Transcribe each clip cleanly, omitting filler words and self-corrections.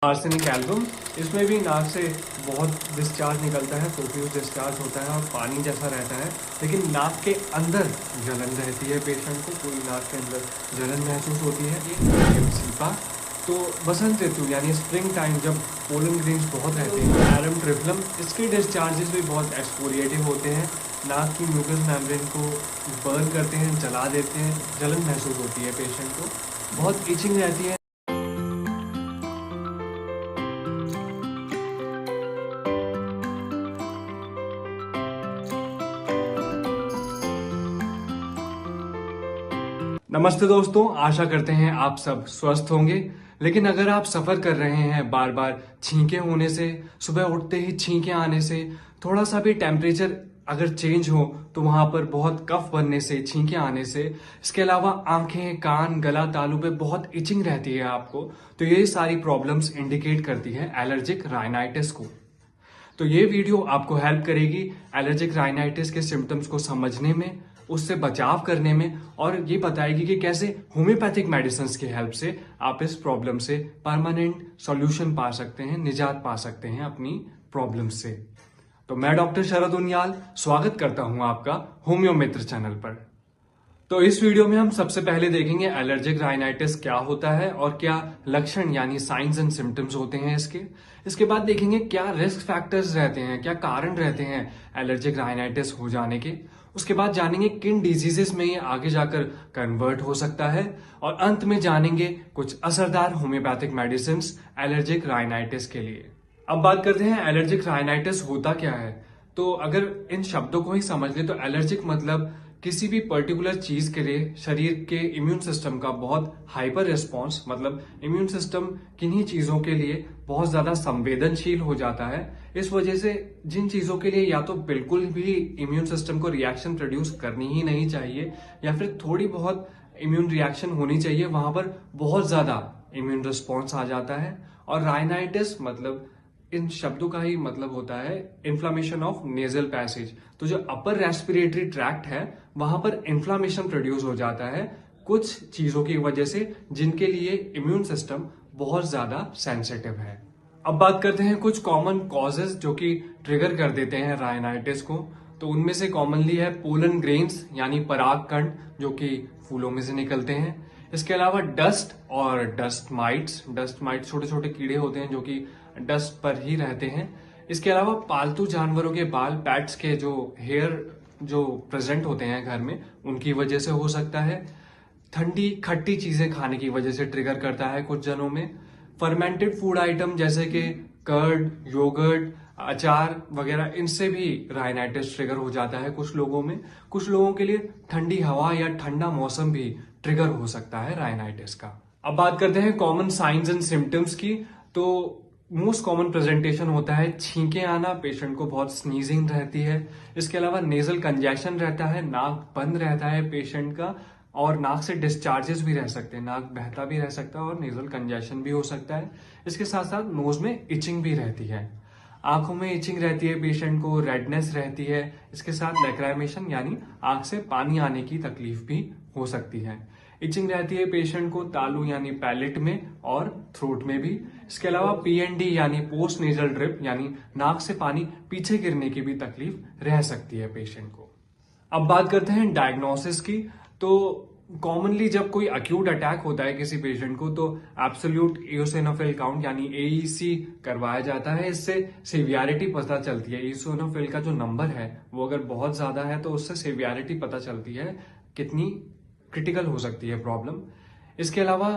Arsenic album. इसमें भी नाक से बहुत डिस्चार्ज निकलता है, प्रोफ्यूज डिस्चार्ज होता है और पानी जैसा रहता है, लेकिन नाक के अंदर जलन रहती है। पेशेंट को पूरी नाक के अंदर जलन महसूस होती है। एमसीपा तो बसंत ऋतु यानी स्प्रिंग टाइम जब पोलन ग्रेन्स बहुत रहते हैं, एरम ट्रिफलम, इसके डिस्चार्जेस भी बहुत एक्सफोलिएटिव होते हैं, नाक की म्यूकस मेम्ब्रेन को बर्न करते हैं, जला देते हैं, जलन महसूस होती है पेशेंट को, बहुत इचिंग रहती है। नमस्ते दोस्तों, आशा करते हैं आप सब स्वस्थ होंगे। लेकिन अगर आप सफ़र कर रहे हैं बार बार छींके होने से, सुबह उठते ही छींके आने से, थोड़ा सा भी टेम्परेचर अगर चेंज हो तो वहां पर बहुत कफ बनने से, छींके आने से, इसके अलावा आंखें, कान, गला, तालू पे बहुत इचिंग रहती है आपको, तो ये सारी प्रॉब्लम्स इंडिकेट करती है एलर्जिक राइनाइटिस को। तो ये वीडियो आपको हेल्प करेगी एलर्जिक राइनाइटिस के सिम्टम्स को समझने में, उससे बचाव करने में, और ये बताएगी कि कैसे होम्योपैथिक मेडिसिन की हेल्प से आप इस प्रॉब्लम से परमानेंट सॉल्यूशन पा सकते हैं, निजात पा सकते हैं अपनी प्रॉब्लम से। तो मैं डॉक्टर शरद उनियाल स्वागत करता हूं आपका होम्यो मित्र चैनल पर। तो इस वीडियो में हम सबसे पहले देखेंगे एलर्जिक राइनाइटिस क्या होता है और क्या लक्षण यानी साइंस एंड सिम्टम्स होते हैं इसके। इसके बाद देखेंगे क्या रिस्क फैक्टर्स रहते हैं, क्या कारण रहते हैं एलर्जिक राइनाइटिस हो जाने के। उसके बाद जानेंगे किन डिजीजेस में ये आगे जाकर कन्वर्ट हो सकता है, और अंत में जानेंगे कुछ असरदार होम्योपैथिक मेडिसिन एलर्जिक राइनाइटिस के लिए। अब बात करते हैं एलर्जिक राइनाइटिस होता क्या है। तो अगर इन शब्दों को ही समझ ले तो एलर्जिक मतलब किसी भी पर्टिकुलर चीज के लिए शरीर के इम्यून सिस्टम का बहुत हाइपर रिस्पॉन्स, मतलब इम्यून सिस्टम किन्हीं चीजों के लिए बहुत ज्यादा संवेदनशील हो जाता है। इस वजह से जिन चीजों के लिए या तो बिल्कुल भी इम्यून सिस्टम को रिएक्शन प्रोड्यूस करनी ही नहीं चाहिए, या फिर थोड़ी बहुत इम्यून रिएक्शन होनी चाहिए, वहां पर बहुत ज्यादा इम्यून रिस्पॉन्स आ जाता है। और राइनाइटिस मतलब इन शब्दों का ही मतलब होता है इन्फ्लामेशन ऑफ नेजल पैसेज। तो जो अपर रेस्पिरेटरी ट्रैक्ट है वहां पर इन्फ्लामेशन प्रोड्यूस हो जाता है कुछ चीजों की वजह से, जिनके लिए इम्यून सिस्टम बहुत ज्यादा सेंसिटिव है। अब बात करते हैं कुछ कॉमन कॉजेज जो कि ट्रिगर कर देते हैं राइनाइटिस को। तो उनमें से कॉमनली है पोलन ग्रेन्स यानी पराग कण जो कि फूलों में से निकलते हैं। इसके अलावा डस्ट और डस्ट माइट्स छोटे छोटे कीड़े होते हैं जो कि डस्ट पर ही रहते हैं। इसके अलावा पालतू जानवरों के बाल, पैट्स के जो हेयर जो प्रेजेंट होते हैं घर में, उनकी वजह से हो सकता है। ठंडी खट्टी चीजें खाने की वजह से ट्रिगर करता है कुछ जनों में। फर्मेंटेड फूड आइटम जैसे कि कर्ड, योगर्ट, अचार वगैरह, इनसे भी राइनाइटिस ट्रिगर हो जाता है कुछ लोगों में। कुछ लोगों के लिए ठंडी हवा या ठंडा मौसम भी ट्रिगर हो सकता है राइनाइटिस का। अब बात करते हैं कॉमन साइंस एंड सिम्टम्स की। तो मोस्ट कॉमन प्रेजेंटेशन होता है छींके आना, पेशेंट को बहुत स्नीजिंग रहती है। इसके अलावा नेजल कंजेशन रहता है, नाक बंद रहता है पेशेंट का, और नाक से डिस्चार्जेस भी रह सकते हैं, नाक बहता भी रह सकता है और नेजल कंजेशन भी हो सकता है। इसके साथ साथ नोज में इचिंग भी रहती है, आंखों में इचिंग रहती है पेशेंट को, रेडनेस रहती है। इसके साथ लैक्राइमेशन यानी आंख से पानी आने की तकलीफ भी हो सकती है। इचिंग रहती है पेशेंट को तालू यानी पैलेट में और थ्रोट में भी। इसके अलावा पीएनडी यानी पोस्ट नेजल ड्रिप यानी नाक से पानी पीछे गिरने की भी तकलीफ रह सकती है पेशेंट को। अब बात करते हैं डायग्नोसिस की। तो कॉमनली जब कोई अक्यूट अटैक होता है किसी पेशेंट को तो एब्सोल्यूट इओसिनोफिल काउंट यानी एईसी करवाया जाता है। इससे सिवियरिटी पता चलती है। इओसिनोफिल का जो नंबर है वो अगर बहुत ज्यादा है तो उससे सिवियरिटी पता चलती है, कितनी क्रिटिकल हो सकती है प्रॉब्लम। इसके अलावा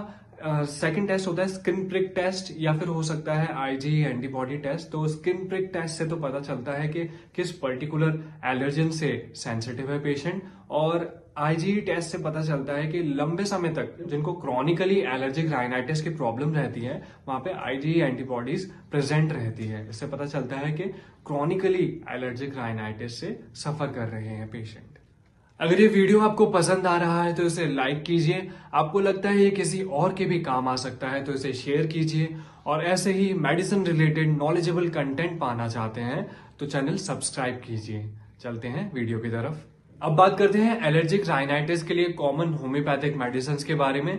सेकंड टेस्ट होता है स्किन प्रिक टेस्ट, या फिर हो सकता है आईजी एंटीबॉडी टेस्ट। तो स्किन प्रिक टेस्ट से तो पता चलता है कि किस पर्टिकुलर एलर्जन से सेंसिटिव है पेशेंट, और आईजी टेस्ट से पता चलता है कि लंबे समय तक जिनको क्रॉनिकली एलर्जिक राइनाइटिस की प्रॉब्लम रहती है वहां पे आईजी एंटीबॉडीज प्रेजेंट रहती है। इससे पता चलता है कि क्रॉनिकली एलर्जिक राइनाइटिस से सफर कर रहे हैं पेशेंट। अगर ये वीडियो आपको पसंद आ रहा है तो इसे लाइक कीजिए, आपको लगता है ये किसी और के भी काम आ सकता है तो इसे शेयर कीजिए, और ऐसे ही मेडिसिन रिलेटेड नॉलेजेबल कंटेंट पाना चाहते हैं तो चैनल सब्सक्राइब कीजिए। चलते हैं वीडियो की तरफ। अब बात करते हैं एलर्जिक राइनाइटिस के लिए कॉमन होम्योपैथिक मेडिसिन के बारे में।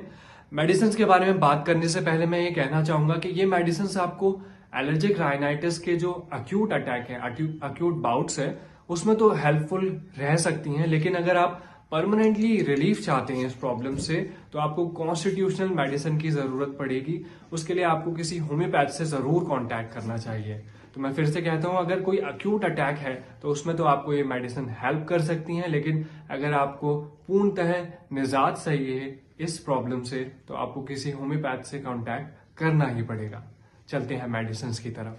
मेडिसिन के बारे में बात करने से पहले मैं ये कहना चाहूंगा कि ये मेडिसिन आपको एलर्जिक राइनाइटिस के जो अक्यूट अटैक है, अक्यूट बाउट्स है, उसमें तो हेल्पफुल रह सकती हैं, लेकिन अगर आप परमानेंटली रिलीफ चाहते हैं इस प्रॉब्लम से तो आपको कॉन्स्टिट्यूशनल मेडिसिन की जरूरत पड़ेगी। उसके लिए आपको किसी होम्योपैथ से जरूर कांटेक्ट करना चाहिए। तो मैं फिर से कहता हूं, अगर कोई अक्यूट अटैक है तो उसमें तो आपको ये मेडिसिन हेल्प कर सकती हैं, लेकिन अगर आपको पूर्णतः निजात चाहिए इस प्रॉब्लम से तो आपको किसी होम्योपैथ से कांटेक्ट करना ही पड़ेगा। चलते हैं मेडिसिन की तरफ।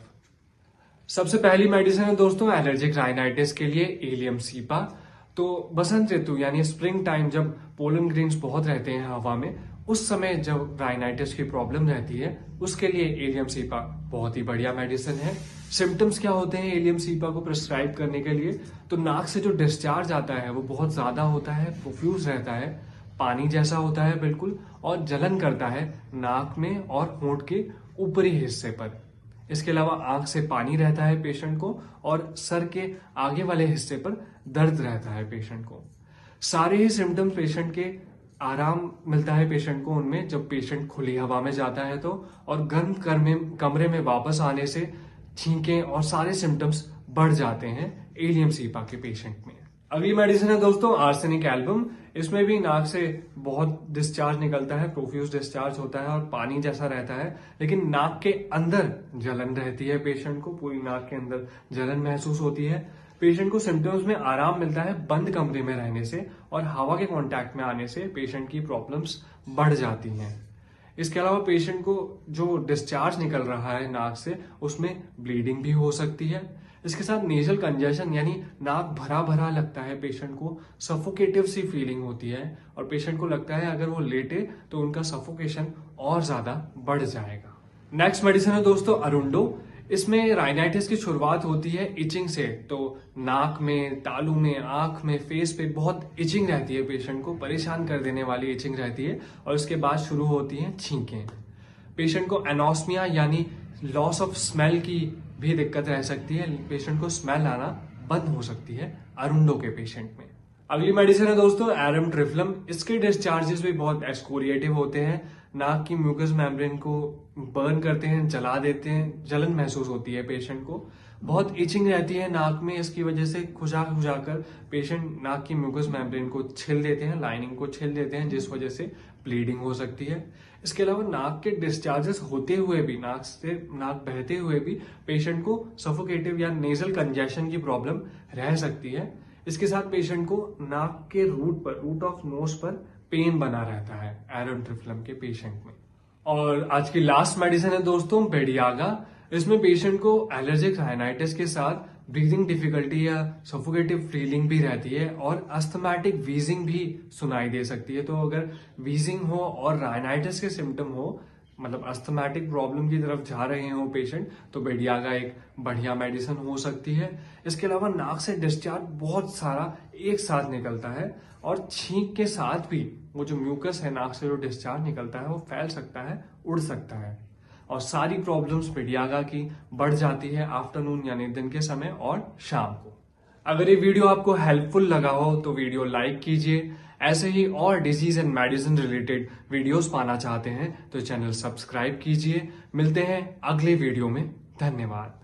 सबसे पहली मेडिसिन है दोस्तों एलर्जिक राइनाइटिस के लिए एलियम सीपा। तो बसंत ऋतु यानी स्प्रिंग टाइम, जब पोलन ग्रेन्स बहुत रहते हैं हवा में, उस समय जब राइनाइटिस की प्रॉब्लम रहती है, उसके लिए एलियम सीपा बहुत ही बढ़िया मेडिसिन है। सिम्टम्स क्या होते हैं एलियम सीपा को प्रिस्क्राइब करने के लिए? तो नाक से जो डिस्चार्ज आता है वो बहुत ज्यादा होता है, प्रोफ्यूज रहता है, पानी जैसा होता है बिल्कुल, और जलन करता है नाक में और होंठ के ऊपरी हिस्से पर। इसके अलावा आंख से पानी रहता है पेशेंट को, और सर के आगे वाले हिस्से पर दर्द रहता है पेशेंट को। सारे ही सिम्टम्स पेशेंट के आराम मिलता है पेशेंट को उनमें जब पेशेंट खुली हवा में जाता है तो, और गर्म कमरे में वापस आने से छींकें और सारे सिम्टम्स बढ़ जाते हैं एलियम सीपा के पेशेंट में। अगली मेडिसिन है दोस्तों आर्सेनिक एल्बम। इसमें भी नाक से बहुत डिस्चार्ज निकलता है, प्रोफ्यूज डिस्चार्ज होता है और पानी जैसा रहता है, लेकिन नाक के अंदर जलन रहती है पेशेंट को, पूरी नाक के अंदर जलन महसूस होती है। पेशेंट को सिम्टम्स में आराम मिलता है बंद कमरे में रहने से, और हवा के कांटेक्ट में आने से पेशेंट की प्रॉब्लम्स बढ़ जाती हैं। इसके अलावा पेशेंट को जो डिस्चार्ज निकल रहा है नाक से, उसमें ब्लीडिंग भी हो सकती है। इसके साथ नेजल कंजेशन यानी नाक भरा भरा लगता है पेशेंट को, सफोकेटिव सी फीलिंग होती है, और पेशेंट को लगता है अगर वो लेटे तो उनका सफोकेशन और ज्यादा बढ़ जाएगा। नेक्स्ट मेडिसिन है दोस्तों अरुंडो। इसमें राइनाइटिस की शुरुआत होती है इचिंग से। तो नाक में, तालू में, आंख में, फेस पे बहुत इचिंग रहती है, पेशेंट को परेशान कर देने वाली इचिंग रहती है, और उसके बाद शुरू होती हैं छींकें। पेशेंट को एनोस्मिया यानी लॉस ऑफ स्मेल की भी दिक्कत रह सकती है, पेशेंट को स्मेल आना बंद हो सकती है अरुंडो के पेशेंट में। अगली मेडिसिन है दोस्तों एरम ट्रिफ्लम। इसके डिस्चार्जेस भी बहुत एक्सकोरिएटिव होते हैं, नाक की म्यूकस मेम्ब्रेन को बर्न करते हैं, जला देते हैं, जलन महसूस होती है पेशेंट को, बहुत इचिंग रहती है नाक में। इसकी वजह से खुजा कर पेशेंट नाक की म्यूकस मेम्ब्रेन को छिल देते हैं, लाइनिंग को छिल देते हैं, जिस वजह से ब्लीडिंग हो सकती है। इसके अलावा नाक के डिस्चार्जेस होते हुए भी, नाक बहते हुए भी पेशेंट को सफोकेटिव या नेजल कंजेशन की प्रॉब्लम रह सकती है। इसके साथ पेशेंट को नाक के रूट ऑफ नोज पर पेन बना रहता है एरम ट्रिफ्लम के पेशेंट में। और आज की लास्ट मेडिसिन है दोस्तों बेडियागा। इसमें पेशेंट को एलर्जिक राइनाइटिस के साथ ब्रीदिंग डिफिकल्टी या सफोकेटिव फीलिंग भी रहती है, और अस्थमैटिक वीजिंग भी सुनाई दे सकती है। तो अगर वीजिंग हो और राइनाइटिस के सिम्टम हो, मतलब अस्थमैटिक प्रॉब्लम की तरफ जा रहे हो पेशेंट, तो बेडियागा एक बढ़िया मेडिसिन हो सकती है। इसके अलावा नाक से डिस्चार्ज बहुत सारा एक साथ निकलता है, और छींक के साथ भी वो जो म्यूकस है नाक से जो डिस्चार्ज निकलता है वो फैल सकता है, उड़ सकता है, और सारी प्रॉब्लम्स बेडियागा की बढ़ जाती है आफ्टरनून यानी दिन के समय और शाम को। अगर ये वीडियो आपको हेल्पफुल लगा हो तो वीडियो लाइक कीजिए। ऐसे ही और disease and medicine related videos पाना चाहते हैं तो चैनल सब्सक्राइब कीजिए। मिलते हैं अगले वीडियो में। धन्यवाद।